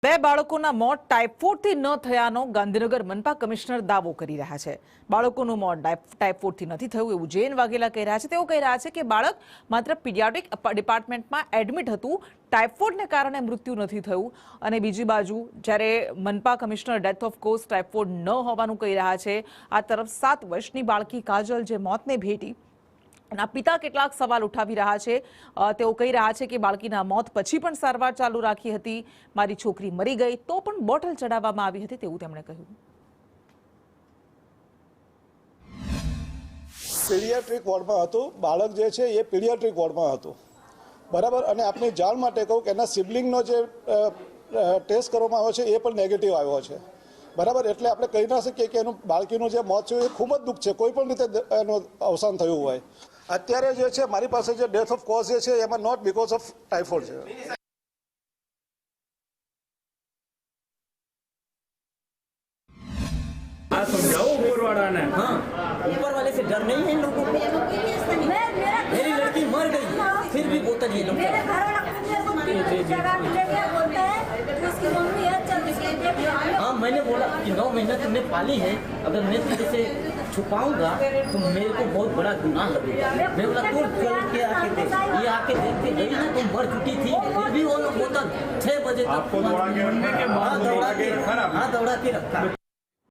બે બાળકોના મોત ટાઇફોઇડથી ન થયાનો ગાંધીનગર મનપા કમિશનર દાવો કરી રહ્યા છે। બાળકોનું મોત ટાઇફોઇડથી નથી થયું એવું જૈન વાઘેલા કહી રહ્યા છે। તેઓ કહી રહ્યા છે કે બાળક માત્ર પીડિયાટ્રિક ડિપાર્ટમેન્ટમાં એડમિટ હતું, ટાઇફોઇડને કારણે મૃત્યુ નથી થયું। અને બીજી બાજુ જ્યારે મનપા commissioner death of course typhoid ન હોવાનું કહી રહ્યા છે, આ તરફ 7 વર્ષની બાળકી કાજલ જે મોતને ભેટી ના પિતા કેટલાક સવાલ ઉઠાવી રહ્યા છે। તેઓ કહી રહ્યા છે કે બાળકીના મોત પછી પણ સારવાર ચાલુ રાખી હતી, મારી છોકરી મરી ગઈ તો પણ બોટલ ચડાવવામાં આવી હતી તેવું તેમણે કહ્યું। પીડિયાટ્રિક વોર્ડમાં હતું, બાળક જે છે એ પીડિયાટ્રિક વોર્ડમાં હતું, બરાબર। અને આપની જાણ માટે કહું કે એના સિબલિંગનો જે ટેસ્ટ કરવામાં આવ્યો છે એ પણ નેગેટિવ આવ્યો છે, બરાબર। એટલે આપણે કહી ના શકીએ કે એનું બાળકીનું જે મોત છે એ ખૂબ જ દુઃખ છે, કોઈ પણ રીતે એનું અવસાન થયું હોય। અત્યારે જે છે મારી પાસે જે ડેથ ઓફ કોઝ જે છે એમાં નોટ બીકોઝ ઓફ ટાઇફોઇડ છે। समझाओ ऊपर वाला ने। हाँ, ऊपर वाले से डर नहीं है इन लोगों को। मेरी लड़की मर गई फिर भी बोतल ये लोग हाँ, मैंने बोला कि 9 महीना तुमने पाली है, अगर मैं तुझे से छुपाऊंगा तो मेरे को बहुत बड़ा गुनाह लगेगा। मैं बोला तू चल के आके देख, ये आके देख के गई ना, तुम मर चुकी थी, फिर भी वो लोग बोतल 6 बजे तक आपको दौड़ा के रखने के बाद हाँ दौड़ा के रखा।